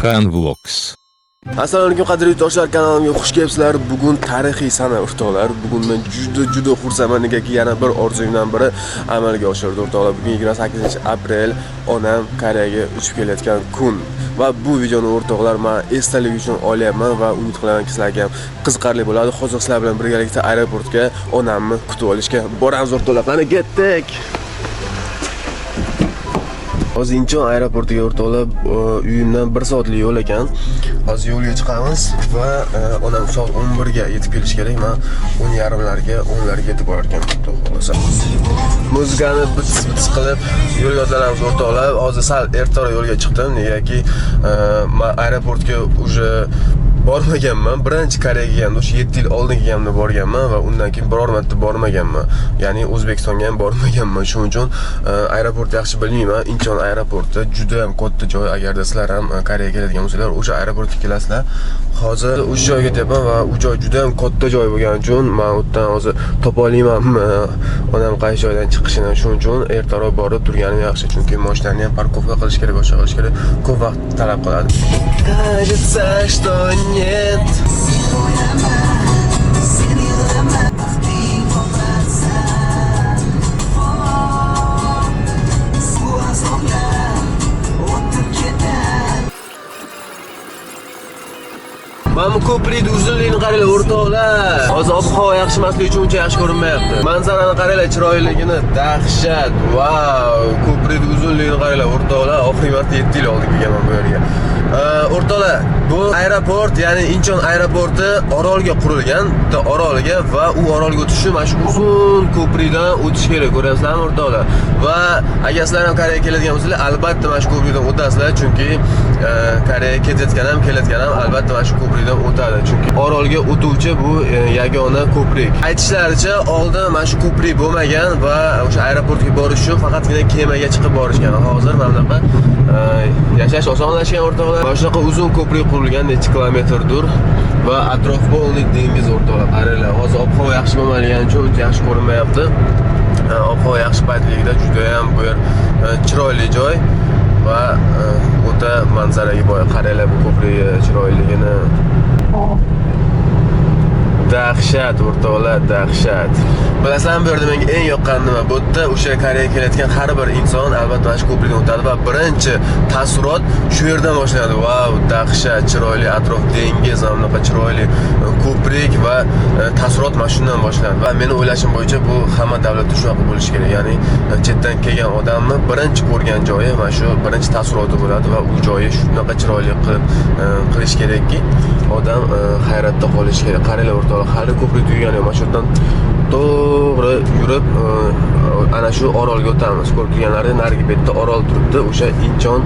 Khan Vlogs. Assalomu alaykum qadrli yurtdoshlar, kanalimga xush kelibsizlar. Bugun tarixiy sana o'rtoqlar. Bugun men juda xursandman, negaki yana bir orzuyimdan biri amalga oshirdi o'rtoqlar. Bugun 28-aprel onam Koreyaga uchib kelayotgan kun. Va bu videoni o'rtoqlar men esdalik uchun olyapman va umid qilaman sizlarga ham qiziqarli bo'ladi. Hozir sizlar bilan birgalikda aeroportga onamni kutib olishga boramiz o'rtoqlar. Qani ketdik. Hozir Incheon aeroportiga o'rtoqlar, uyimdan 1 soatlik yo'l ekan. Hozir yo'lga chiqamiz va onam soat 11 ga yetib kelish kerak. Men 10:30larga yetib borar ekanman o'rtoqlar. Muzikani bits qilib yo'lga otlanamiz o'rtoqlar. Hozir sal ertaroq yo'lga chiqdim, negaki men aeroportga уже bormaganman. Birinchi Koreyaga kelganimda o'sha 7 yil oldin kelganimda borganman va undan keyin biror marta bormaganman. Ya'ni O'zbekistonga ham bormaganman. Shuning uchun aeroport yaxshi bilmayman. Incheon aeroporti juda ham katta joy. Agarda sizlar ham Koreyaga keladigan bo'lsanglar, o'sha aeroportga kelasizlar. Hozir o'sha joyga ketyapman va u joy juda ham katta joy bo'lgani uchun men u yerdan hozir topa olmaymanmi onam qaysi joydan chiqishini. Shuning uchun ertaroq borib turganim yaxshi, chunki mashinani ham parkovka qilish kerak, boshqa qilish kerak. Ko'p vaqt talab qiladi. Кажется, что нет. Mana bu ko'prikning uzunligini qaranglar o'rtoqlar. Hozir ob-havo yaxshi emasligi uchun uncha yaxshi ko'rinmayapti. Manzarani qaranglar, chiroyligini, dahshat. Vau, ko'prikning uzunligini qaranglar o'rtoqlar. Oxirgi marta 7 yil oldin kelganman bu yerga. O'rtoqlar, bu aeroport, ya'ni Incheon aeroporti orolga qurilgan, bitta orolga va u orolga o'tish uchun mana shu uzun ko'prikdan o'tish kerak, ko'ryapsizlarmi o'rtoqlar? Va agar sizlar ham Koreyaga keladigan bo'lsanglar, albatta mana shu ko'prikdan o'tasizlar, chunki Koreyaga ketayotgan ham albatta mana shu ko'prikdan o'tadi, chunki orolga o'tuvchi bu yagona ko'prik. Aytishlaricha, oldin mana shu ko'prik bo'lmagan va o'sha aeroportga borish uchun faqatgina kemaga chiqib borishgan. Hozir mana bunaqa yashash osonlashgan o'rtoqlar. Mana shunaqa uzun ko'prik qurilgan, necha kilometrdir va atrof polniy dengiz o'rtoqlar. Qaranglar, hozir ob-havo yaxshi bo'lmagani uchun yaxshi ko'rinmayapti. Ob-havo yaxshi paytligida juda ham bu yer chiroyli joy va o'ta manzaraga boy. Qaranglar bu ko'prik chiroyligini. Dahshat o'rtoqlar, dahshat. Bilasizlarmi, bu yerda menga eng yoqqani nima? Bu yerda o'sha Koreyaga kelayotgan har bir inson albatta mana shu ko'prikdan o'tadi va birinchi taassurot shu yerdan boshlanadi. Vau, dahshat, chiroyli atrof dengiz, bunaqa chiroyli ko'prik va taassurot mana shundan boshlanadi. Va meni o'ylashim bo'yicha bu hamma davlatda shunaqa bo'lishi kerak. Ya'ni chetdan kelgan odamni birinchi ko'rgan joyi mana shu birinchi taassuroti bo'ladi va u joyi shunaqa chiroyli qilish kerakki, odam hayratda qolishi kerak. Qaranglar o'rtoqlar, hali ko'prik tugagan yo'q. Mana shu yerdan to'g'ri yurib ana shu orolga o'tamiz. Ko'rib turganlaringiz, narigi betda orol turibdi. O'sha Incheon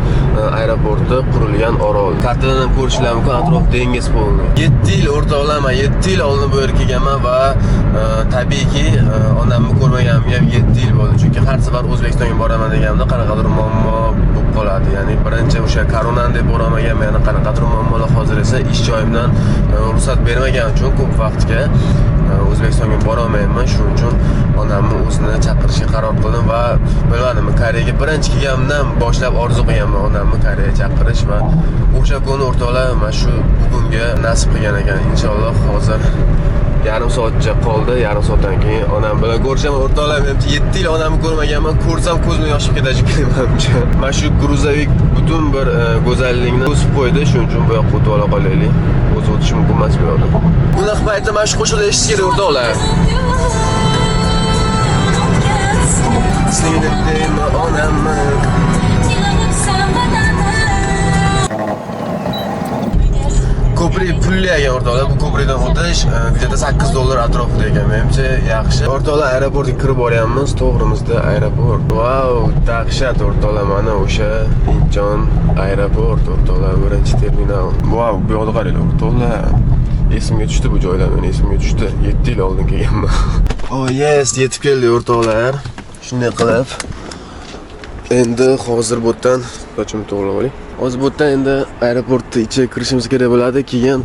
aeroporti qurilgan orol. Kartadan ham ko'rishingiz mumkin, atrof dengiz bo'ldi. 7 yil o'rtoqlar, men 7 yil oldin bu yerga kelganman va tabiiyki onamni ko'rmaganimga ham 7 yil bo'ldi. Chunki har safar O'zbekistonga boraman deganimda qanaqadir muammo bo'lib qoladi. Ya'ni birinchi o'sha koronadan deb borolmaganman, yana qanaqadir muammolar. Hozir esa ish joyimdan ruxsat bermagani uchun ko'p vaqtga O'zbekistonga bora olmayman. Shuning uchun onamni o'zini chaqirishga qaror qildim va bilmadim, Koreyaga birinchi kelganimdan boshlab orzu qilganman onamni Koreyaga chaqirish va o'sha kuni o'rtoqlar mana shu bugunga nasib qilgan ekan. Inshaalloh hozir yarim soatcha qoldi. Yarim soatdan keyin onam bilan ko'rishaman o'rtoqlar. Men 7 yil onamni ko'rmaganman. Ko'rsam ko'zim yoshib ketadi menimcha. Mana shu gruzovik butun bir go'zallikni o'sib qo'ydi. Shuning uchun bu yoqqa o'tib ola qolaylik. O'zi o'tish mumkin emas bu yoqda. Bunaqa paytda mana shu qo'shiqni eshitish kerak o'rtoqlar. Seni deymi onamni. Ko'prik pulli ekan o'rtoqlar. Bu ko'prikdan o'tish где-то $8 atrofida ekan. Menimcha yaxshi. O'rtoqlar, aeroportga kirib boryapmiz. To'g'rimizda aeroport. Vau, dahshat o'rtoqlar, mana o'sha Incheon aeroport o'rtoqlar, birinchi terminal. Vau, bu yoqda qaranglar o'rtoqlar. Esimga tushdi bu joylar, men esimga tushdi. 7 yil oldin kelganman. Oh yes, yetib keldik o'rtoqlar. Shunday qilib endi hozir bu yerdan sochimni to'g'rilab oling. Hozir bu yerdan endi aeroportga ichiga kirishimiz kerak bo'ladi. Keyin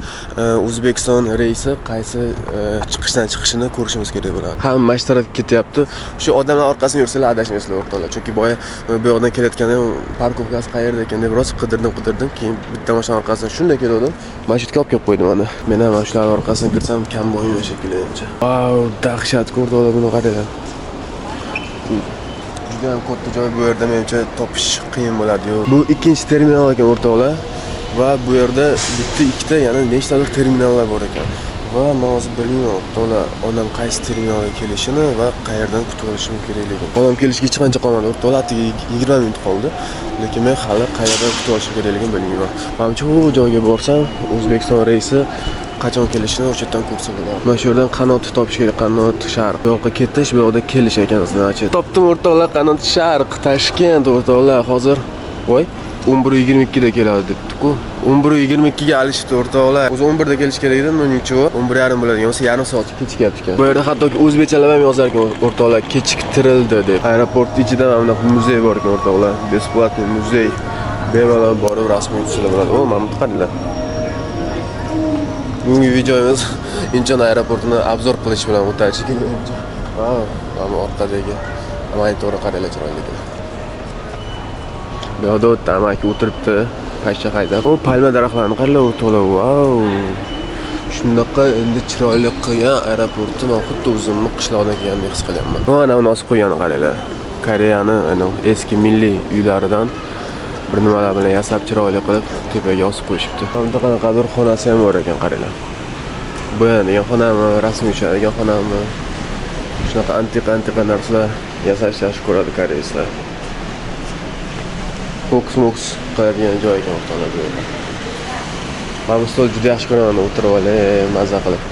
O'zbekiston reysi qaysi chiqishdan chiqishini ko'rishimiz kerak bo'ladi. Hamma mana shu tarafga ketyapti. Shu odamlar orqasidan yursanglar adashmaysizlar o'rtoqlar. Chunki boya bu yoqdan kelayotganda parkovkasi qayerda ekan deb rosa qidirdim. Keyin bitta mashina orqasidan shunday keldim. Mana shu yerga olib kelib qo'ydim mana. Men ham mana shular orqasidan kirsam kam bo'yim shekilli menimcha. Vau, dahshat ko'rdilar buni qaranglar. Juda ham katta joy bu yerda menimcha topish qiyin bo'ladi-yu. Bu ikkinchi terminal ekan o'rtoqlar va bu yerda bitta ikkita yana nechtadir terminallar bor ekan. Va men hozir bilmayman o'rtoqlar, onam qaysi terminalga kelishini va qayerdan kutib olishim kerakligini. Onam kelishga hech qancha qolmadi o'rtoqlar, 20 minut qoldi. Lekin men hali qayerdan kutib olishim kerakligini bilmayman. Menimcha u joyga borsam O'zbekiston reysi qachon kelishini o'sha yerdan ko'rsa bo'ladi. Mana shu yerdan qanot topish kerak, qanot sharq. Bu yoqqa ketish, bu yoqda kelish ekan значит. Topdim o'rtoqlar, qanot sharq, Toshkent o'rtoqlar. Hozir voy 11:22 da keladi debdi-ku. 11:22 ga alishibdi o'rtoqlar. O'zi 11 da kelish kerak edi, menimcha 11:30 bo'ladigan bo'lsa yarim soat kechikyapti ekan. Bu yerda hattoki o'zbekchalar ham yozar ekan o'rtoqlar, kechiktirildi deb. Aeroport ichida mana bunaqa muzey bor ekan o'rtoqlar. Besplatniy muzey. Bemalol borib rasmga tushirsa bo'ladi. O, mana bu qaranglar. Bugungi videomiz Incheon aeroportini obzor qilish bilan o'tadi. Vau, mana orqadagi monitorni qaranglar chiroyli. Bu yerda tamaki o'tiribdi, pashsha haydab. O, palma daraxtlarini qaranglar o'rtoqlar. Vau. Shunaqa endi chiroyli qilgan aeroportni men xuddi o'zimni qishloqdan kelgandek his qilyapman. Mana uni osib qo'yganini qaranglar. Koreyani eski milliy uylaridan bir nimalar bilan yasab chiroyli qilib tepaga osib qo'yishibdi. Bunda qanaqadir xonasi ham bor ekan qaranglar. Bu degan xonami, rasmiy uchadigan xonami. Shunaqa antiqa narsalar yasash yaxshi ko'radi koreyslar. Fox qo'yadigan joy ekan o'rtoqlar bu yerda. Men bu stol juda yaxshi ko'raman, o'tirib olib, mazza qilib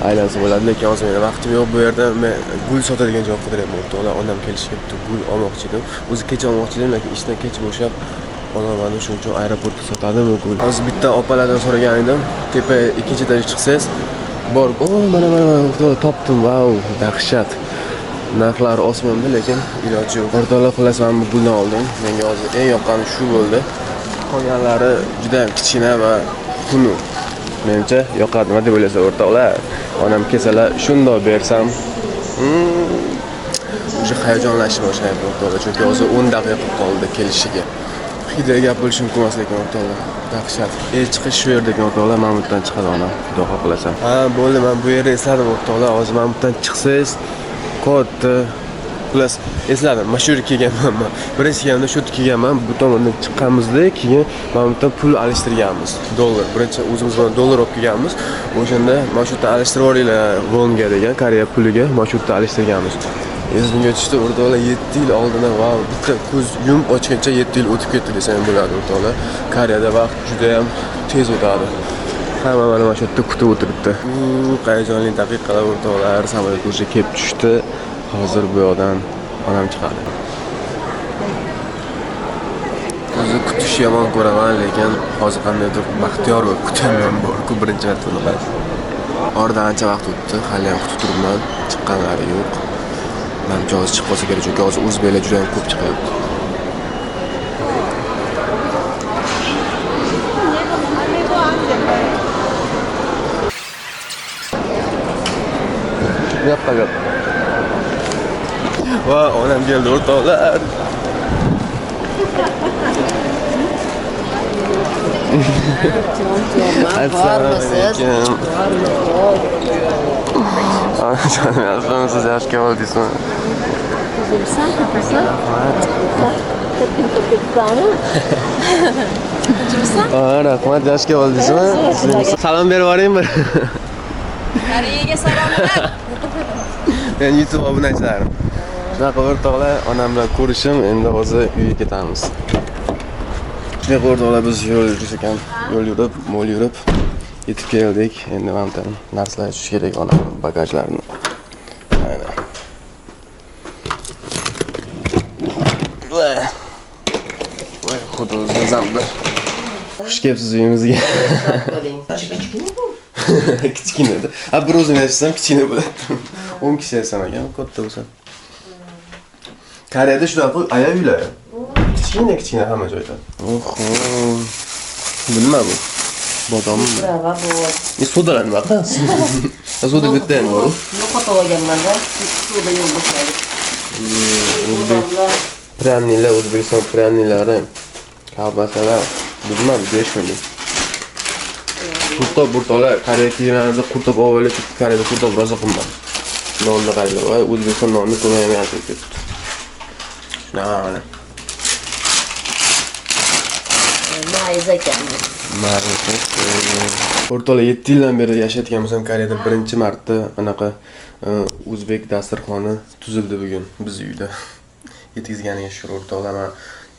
aylansa bo'ladi, lekin hozir meni vaqtim yo'q. Bu yerda men gul sotadigan joy qidiryapman o'rtoqlar. Onam kelishga gul olmoqchi edim. O'zi kecha olmoqchi edim, lekin ishdan kech bo'shab onamani shuning uchun aeroportda sotadimi gul. Hozir bitta opalardan so'ragan edim, tepa ikkinchi etajga chiqsangiz bor. O, mana o'rtoqlar topdim. Vau, dahshat. Narxlari osmonda, lekin iloji yo'q. O'rtoqlar, xullas men bu gulni oldim. Menga hozir eng yoqqani shu bo'ldi. Qolganlari juda ham kichkina va xunuk. Menimcha yoqadi, nima deb o'ylaysiz o'rtoqlar? Onam kelsalar shundoq bersam, o'sha hayajonlashib boshlayapti o'rtoqlar, chunki hozir 10 daqiqa qoldi kelishiga. Hidga gap bo'lishi mumkin emas lekin o'rtoqlar. Dahshat. Chiqish shu yerda ekan o'rtoqlar, men bundan chiqadi onam, xudo xohlasa. Ha, bo'ldi, men bu yerda esladim o'rtoqlar. Hozir men bundan chiqsangiz katta Plus esladim, mana shu yerga kelganman. Birinchi kelganda shu yerga kelganman. Bu tomondan chiqqanimizda keyin mana bundan pul alishtirganmiz. Dollar. Birinchi o'zimiz bilan dollar olib kelganmiz. O'shanda mana shu yerdan alishtirib oringlar wonga degan Koreya puliga mana shu yerdan alishtirganmiz. Esimga tushdi o'rtoqlar, 7 yil oldin vau, bitta ko'z yumib ochgancha 7 yil o'tib ketdi desam bo'ladi o'rtoqlar. Koreyada vaqt juda ham tez o'tadi. Hamma mana shu yerda kutib o'tiribdi. Hayajonli daqiqalar o'rtoqlar, samolyot o'sha kelib tushdi. Hozir bu yoqdan onam chiqadi. O'zi kutish yomon ko'raman, lekin hozir qandaydir baxtiyor va kutaman bor-ku birinchi marta bunaqa. Oradan ancha vaqt o'tdi, hali ham kutib turibman, chiqqanlari yo'q. Men hozir chiqib qolsa kerak, chunki hozir o'zbeklar juda ham ko'p chiqyapti. Yo'q. Va onam keldi o'rtoqlar. Assalomu alaykum. Canım, siz yaxshi keldingizmi? Güzelsen kapısı. Rahmat, yaxshi keldingizmi? Salom berib yuboraymi? Koreyaga salomlar. Men YouTube obunachalarim. Shunaqa o'rtoqlar, onam bilan ko'rishim, endi hozir uyga ketamiz. Shunaqa o'rtoqlar, biz yo'l yurib yetib keldik. Endi mana narsalar tushish kerak onam bagajlarini. Aynen. Voy, xuddi zamda. Xush kelibsiz uyimizga. Kichkina edi. Ha, bir o'zim yashasam kichkina bo'ladi. 10 kishi yashasam ekan, katta bo'lsa. Koreyada shunaqa aya uylar. Kichkina kichkina hamma joyda. Oho. Bu nima bu? Bodommi? Bravo, bu. Sodalar nima qilasiz? Soda bitta ham bor. Yo'qotib olganman-da. Suvda yo'q boshlaydi. Pranilar, O'zbekiston pranilari, kolbasalar, nima deyishmaydi. Burtolar, Koreya kiyimlarida qurtob ovali Koreyada qurtob rosa qimmat. Nonni qaraylar, voy O'zbekiston nonni ko'mayman ketdi. Shunaqa mana. Mayiz ekan. O'rtoqlar 7 yildan beri yashayotganmiz Koreyada birinchi marta anaqa o'zbek dasturxoni tuzildi bugun biz uyda. Yetkazganiga shukur o'rtoqlar, men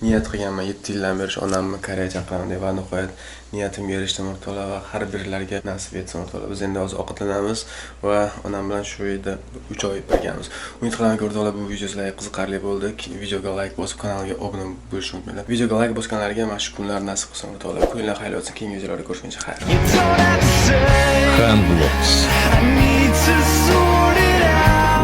niyat qilganman 7 yildan beri onamni Koreya chaqiraman deb va nihoyat niyatimga erishdim o'rtoqlar va har birlarga nasib etsin o'rtoqlar. Biz endi hozir ovqatlanamiz va onam bilan shu yerda 3 oy birgamiz. Umid qilamanki o'rtoqlar bu video sizlarga qiziqarli bo'ldi. Videoga like bosib kanalga obuna bo'lishni unutmanglar. Videoga like bosganlarga mana shu kunlar nasib qilsin o'rtoqlar. Kunlar xayr olsin. Keyingi videolarda ko'rishguncha xayr. Handbox. I need to sort it out.